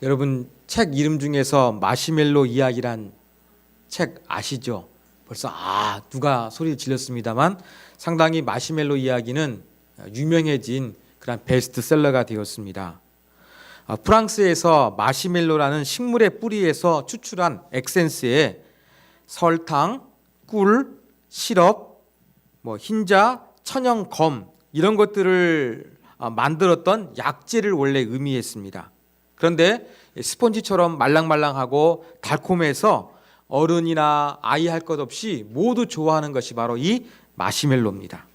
여러분 책 이름 중에서 마시멜로 이야기란 책 아시죠? 벌써 누가 소리를 질렀습니다만 상당히 마시멜로 이야기는 유명해진 그런 베스트셀러가 되었습니다. 프랑스에서 마시멜로라는 식물의 뿌리에서 추출한 액센스에 설탕, 꿀, 시럽, 흰자, 천연 검 이런 것들을 만들었던 약재를 원래 의미했습니다. 그런데 스펀지처럼 말랑말랑하고 달콤해서 어른이나 아이 할 것 없이 모두 좋아하는 것이 바로 이 마시멜로입니다.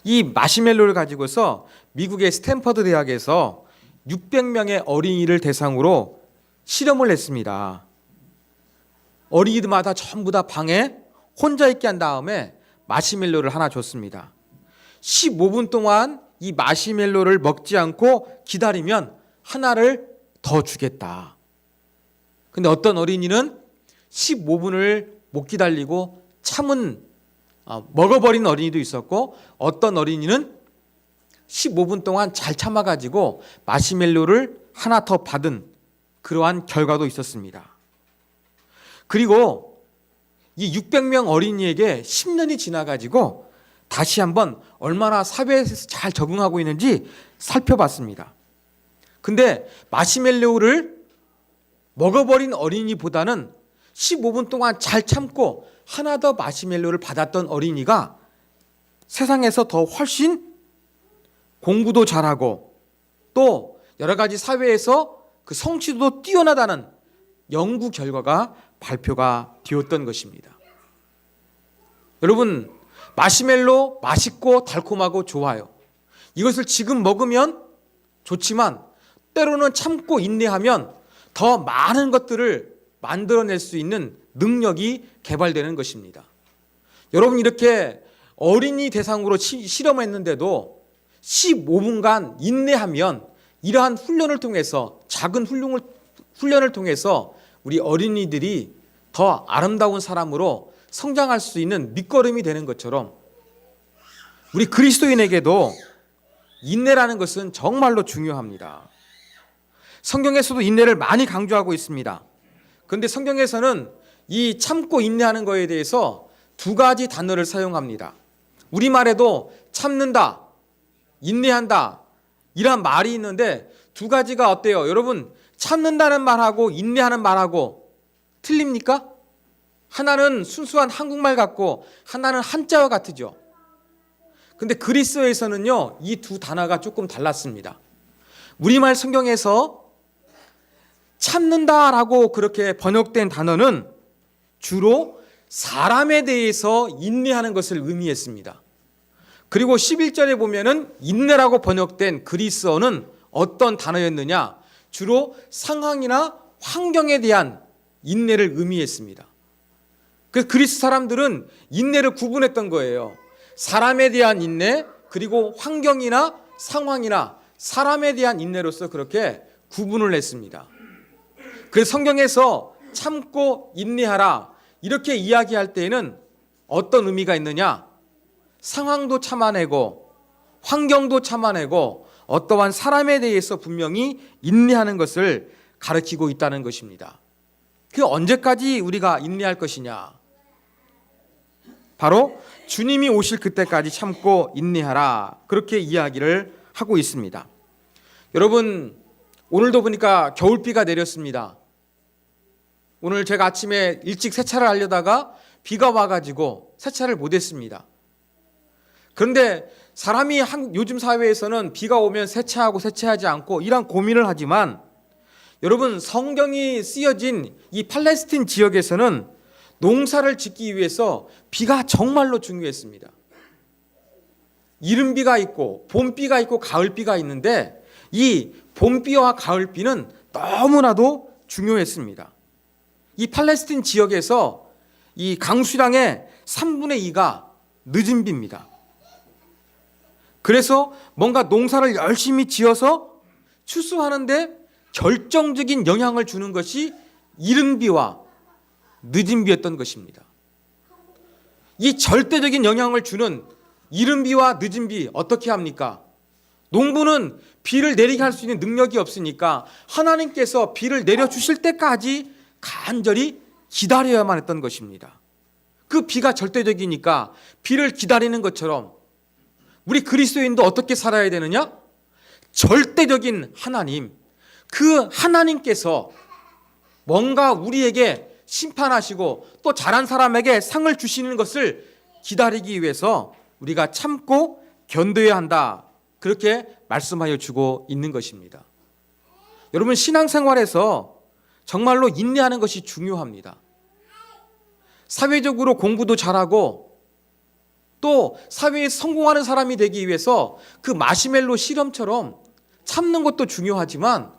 이 마시멜로를 가지고서 미국의 스탠퍼드 대학에서 600명의 어린이를 대상으로 실험을 했습니다. 어린이들마다 전부 다 방에 혼자 있게 한 다음에 마시멜로를 하나 줬습니다. 15분 동안 이 마시멜로를 먹지 않고 기다리면 하나를 더 주겠다. 근데 어떤 어린이는 15분을 못 기다리고 먹어버린 어린이도 있었고, 어떤 어린이는 15분 동안 잘 참아가지고 마시멜로를 하나 더 받은 그러한 결과도 있었습니다. 그리고 이 600명 어린이에게 10년이 지나가지고 다시 한번 얼마나 사회에서 잘 적응하고 있는지 살펴봤습니다. 근데 마시멜로를 먹어버린 어린이보다는 15분 동안 잘 참고 하나 더 마시멜로를 받았던 어린이가 세상에서 더 훨씬 공부도 잘하고 또 여러 가지 사회에서 그 성취도도 뛰어나다는 연구 결과가 발표가 되었던 것입니다. 여러분, 마시멜로 맛있고 달콤하고 좋아요. 이것을 지금 먹으면 좋지만 때로는 참고 인내하면 더 많은 것들을 만들어낼 수 있는 능력이 개발되는 것입니다. 여러분, 이렇게 어린이 대상으로 실험했는데도 15분간 인내하면 이러한 훈련을 통해서 작은 훈련을 통해서 우리 어린이들이 더 아름다운 사람으로 성장할 수 있는 밑거름이 되는 것처럼 우리 그리스도인에게도 인내라는 것은 정말로 중요합니다. 성경에서도 인내를 많이 강조하고 있습니다. 그런데 성경에서는 이 참고 인내하는 것에 대해서 두 가지 단어를 사용합니다. 우리말에도 참는다, 인내한다 이런 말이 있는데 두 가지가 어때요? 여러분, 참는다는 말하고 인내하는 말하고 틀립니까? 하나는 순수한 한국말 같고 하나는 한자와 같으죠. 근데 그리스어에서는요, 이 두 단어가 조금 달랐습니다. 우리말 성경에서 참는다라고 그렇게 번역된 단어는 주로 사람에 대해서 인내하는 것을 의미했습니다. 그리고 11절에 보면은 인내라고 번역된 그리스어는 어떤 단어였느냐? 주로 상황이나 환경에 대한 인내를 의미했습니다. 그래서 그리스 사람들은 인내를 구분했던 거예요. 사람에 대한 인내, 그리고 환경이나 상황이나 사람에 대한 인내로서 그렇게 구분을 했습니다. 그래서 성경에서 참고 인내하라 이렇게 이야기할 때에는 어떤 의미가 있느냐? 상황도 참아내고 환경도 참아내고 어떠한 사람에 대해서 분명히 인내하는 것을 가르치고 있다는 것입니다. 그 언제까지 우리가 인내할 것이냐? 바로 주님이 오실 그때까지 참고 인내하라 그렇게 이야기를 하고 있습니다. 여러분, 오늘도 보니까 겨울비가 내렸습니다. 오늘 제가 아침에 일찍 세차를 하려다가 비가 와가지고 세차를 못했습니다. 그런데 사람이 요즘 사회에서는 비가 오면 세차하고 세차하지 않고 이런 고민을 하지만 여러분, 성경이 쓰여진 이 팔레스틴 지역에서는 농사를 짓기 위해서 비가 정말로 중요했습니다. 이른비가 있고 봄비가 있고 가을비가 있는데 이 봄비와 가을비는 너무나도 중요했습니다. 이 팔레스틴 지역에서 이 강수량의 3분의 2가 늦은 비입니다. 그래서 뭔가 농사를 열심히 지어서 추수하는데 결정적인 영향을 주는 것이 이른 비와 늦은 비였던 것입니다. 이 절대적인 영향을 주는 이른 비와 늦은 비 어떻게 합니까? 농부는 비를 내리게 할 수 있는 능력이 없으니까 하나님께서 비를 내려주실 때까지 간절히 기다려야만 했던 것입니다. 그 비가 절대적이니까 비를 기다리는 것처럼 우리 그리스도인도 어떻게 살아야 되느냐? 절대적인 하나님, 그 하나님께서 뭔가 우리에게 심판하시고 또 잘한 사람에게 상을 주시는 것을 기다리기 위해서 우리가 참고 견뎌야 한다. 그렇게 말씀하여 주고 있는 것입니다. 여러분, 신앙생활에서 정말로 인내하는 것이 중요합니다. 사회적으로 공부도 잘하고 또 사회에 성공하는 사람이 되기 위해서 그 마시멜로 실험처럼 참는 것도 중요하지만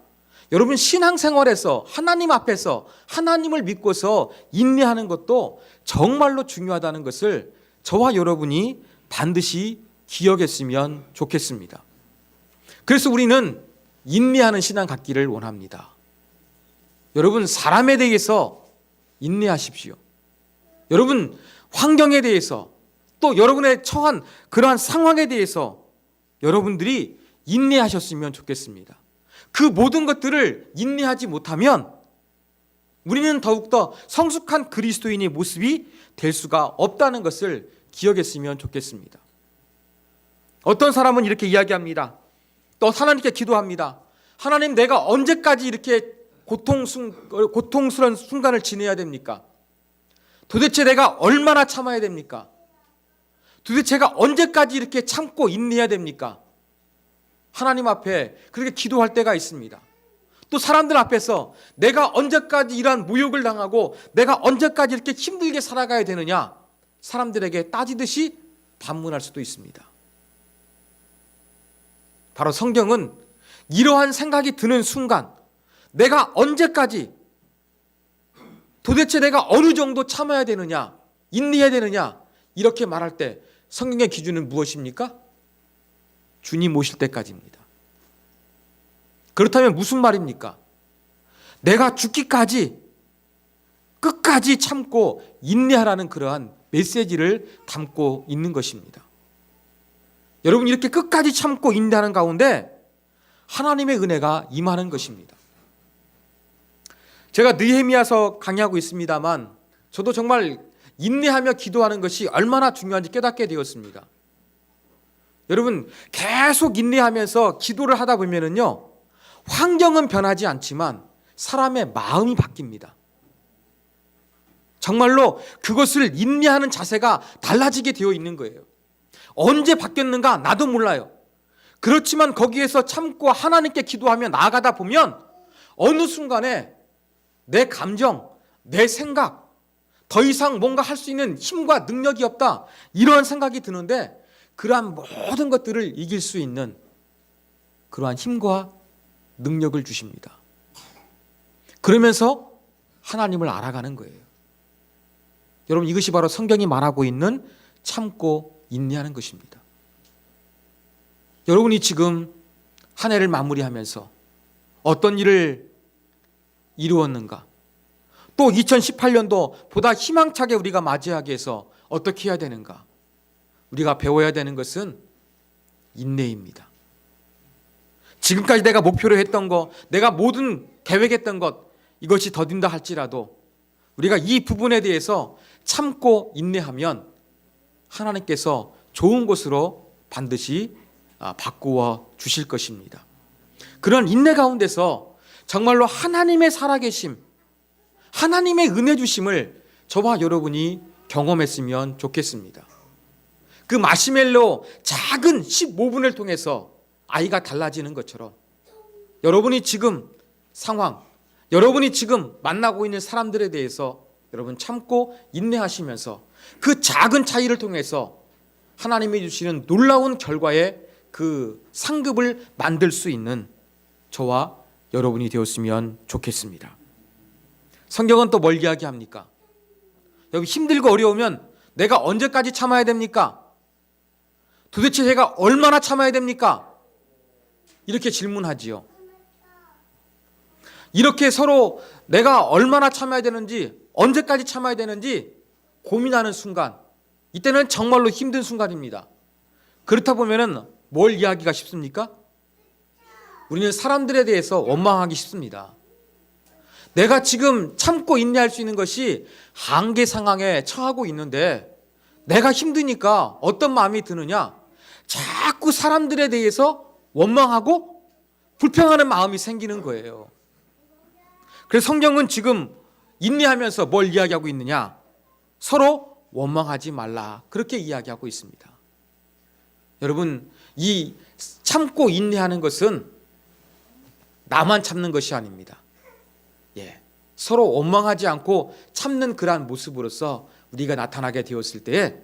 여러분, 신앙생활에서 하나님 앞에서 하나님을 믿고서 인내하는 것도 정말로 중요하다는 것을 저와 여러분이 반드시 기억했으면 좋겠습니다. 그래서 우리는 인내하는 신앙 갖기를 원합니다. 여러분, 사람에 대해서 인내하십시오. 여러분, 환경에 대해서 또 여러분의 처한 그러한 상황에 대해서 여러분들이 인내하셨으면 좋겠습니다. 그 모든 것들을 인내하지 못하면 우리는 더욱더 성숙한 그리스도인의 모습이 될 수가 없다는 것을 기억했으면 좋겠습니다. 어떤 사람은 이렇게 이야기합니다. 또 하나님께 기도합니다. 하나님, 내가 언제까지 이렇게 고통스러운 순간을 지내야 됩니까? 도대체 내가 얼마나 참아야 됩니까? 도대체 제가 언제까지 이렇게 참고 인내해야 됩니까? 하나님 앞에 그렇게 기도할 때가 있습니다. 또 사람들 앞에서 내가 언제까지 이러한 모욕을 당하고 내가 언제까지 이렇게 힘들게 살아가야 되느냐, 사람들에게 따지듯이 반문할 수도 있습니다. 바로 성경은 이러한 생각이 드는 순간, 내가 언제까지, 도대체 내가 어느 정도 참아야 되느냐, 인내해야 되느냐, 이렇게 말할 때 성경의 기준은 무엇입니까? 주님 오실 때까지입니다. 그렇다면 무슨 말입니까? 내가 죽기까지 끝까지 참고 인내하라는 그러한 메시지를 담고 있는 것입니다. 여러분, 이렇게 끝까지 참고 인내하는 가운데 하나님의 은혜가 임하는 것입니다. 제가 느헤미야서 강의하고 있습니다만 저도 정말 인내하며 기도하는 것이 얼마나 중요한지 깨닫게 되었습니다. 여러분, 계속 인내하면서 기도를 하다 보면은요, 환경은 변하지 않지만 사람의 마음이 바뀝니다. 정말로 그것을 인내하는 자세가 달라지게 되어 있는 거예요. 언제 바뀌었는가 나도 몰라요. 그렇지만 거기에서 참고 하나님께 기도하며 나아가다 보면 어느 순간에 내 감정, 내 생각, 더 이상 뭔가 할 수 있는 힘과 능력이 없다, 이러한 생각이 드는데 그러한 모든 것들을 이길 수 있는 그러한 힘과 능력을 주십니다. 그러면서 하나님을 알아가는 거예요. 여러분, 이것이 바로 성경이 말하고 있는 참고 인내하는 것입니다. 여러분이 지금 한 해를 마무리하면서 어떤 일을 이루었는가? 또 2018년도 보다 희망차게 우리가 맞이하기 위해서 어떻게 해야 되는가? 우리가 배워야 되는 것은 인내입니다. 지금까지 내가 목표로 했던 것, 내가 모든 계획했던 것, 이것이 더딘다 할지라도 우리가 이 부분에 대해서 참고 인내하면 하나님께서 좋은 것으로 반드시 바꾸어 주실 것입니다. 그런 인내 가운데서 정말로 하나님의 살아계심, 하나님의 은혜 주심을 저와 여러분이 경험했으면 좋겠습니다. 그 마시멜로 작은 15분을 통해서 아이가 달라지는 것처럼 여러분이 지금 상황, 여러분이 지금 만나고 있는 사람들에 대해서 여러분 참고 인내하시면서 그 작은 차이를 통해서 하나님이 주시는 놀라운 결과의 그 상급을 만들 수 있는 저와 여러분이 되었으면 좋겠습니다. 성경은 또 뭘 이야기합니까? 여기 힘들고 어려우면 내가 언제까지 참아야 됩니까? 도대체 제가 얼마나 참아야 됩니까? 이렇게 질문하지요. 이렇게 서로 내가 얼마나 참아야 되는지, 언제까지 참아야 되는지 고민하는 순간, 이때는 정말로 힘든 순간입니다. 그렇다 보면은 뭘 이야기가 쉽습니까? 우리는 사람들에 대해서 원망하기 쉽습니다. 내가 지금 참고 인내할 수 있는 것이 한계 상황에 처하고 있는데 내가 힘드니까 어떤 마음이 드느냐? 자꾸 사람들에 대해서 원망하고 불평하는 마음이 생기는 거예요. 그래서 성경은 지금 인내하면서 뭘 이야기하고 있느냐? 서로 원망하지 말라. 그렇게 이야기하고 있습니다. 여러분, 이 참고 인내하는 것은 나만 참는 것이 아닙니다. 서로 원망하지 않고 참는 그러한 모습으로서 우리가 나타나게 되었을 때에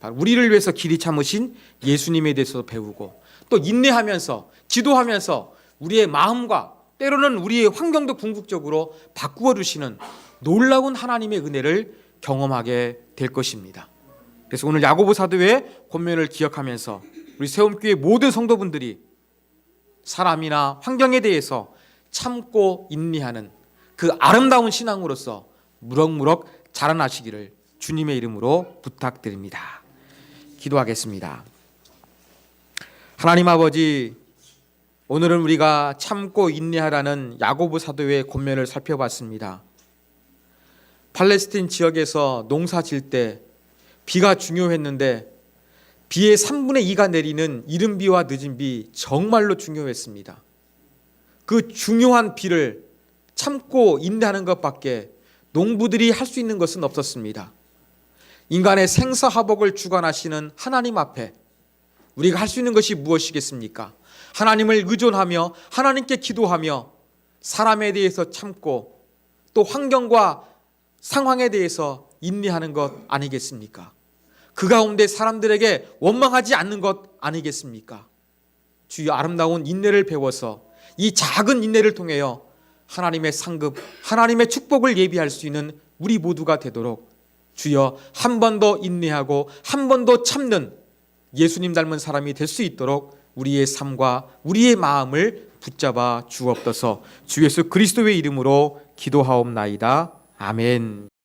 바로 우리를 위해서 길이 참으신 예수님에 대해서 배우고 또 인내하면서 기도하면서 우리의 마음과 때로는 우리의 환경도 궁극적으로 바꾸어 주시는 놀라운 하나님의 은혜를 경험하게 될 것입니다. 그래서 오늘 야고보 사도의 권면을 기억하면서 우리 세움교회 모든 성도분들이 사람이나 환경에 대해서 참고 인내하는 그 아름다운 신앙으로서 무럭무럭 자라나시기를 주님의 이름으로 부탁드립니다. 기도하겠습니다. 하나님 아버지, 오늘은 우리가 참고 인내하라는 야고보 사도의 권면을 살펴봤습니다. 팔레스틴 지역에서 농사 질 때 비가 중요했는데 비의 3분의 2가 내리는 이른 비와 늦은 비 정말로 중요했습니다. 그 중요한 비를 참고 인내하는 것밖에 농부들이 할 수 있는 것은 없었습니다. 인간의 생사화복을 주관하시는 하나님 앞에 우리가 할 수 있는 것이 무엇이겠습니까? 하나님을 의존하며 하나님께 기도하며 사람에 대해서 참고 또 환경과 상황에 대해서 인내하는 것 아니겠습니까? 그 가운데 사람들에게 원망하지 않는 것 아니겠습니까? 주여, 아름다운 인내를 배워서 이 작은 인내를 통하여 하나님의 상급, 하나님의 축복을 예비할 수 있는 우리 모두가 되도록 주여, 한 번 더 인내하고 한 번 더 참는 예수님 닮은 사람이 될 수 있도록 우리의 삶과 우리의 마음을 붙잡아 주옵소서. 주 예수 그리스도의 이름으로 기도하옵나이다. 아멘.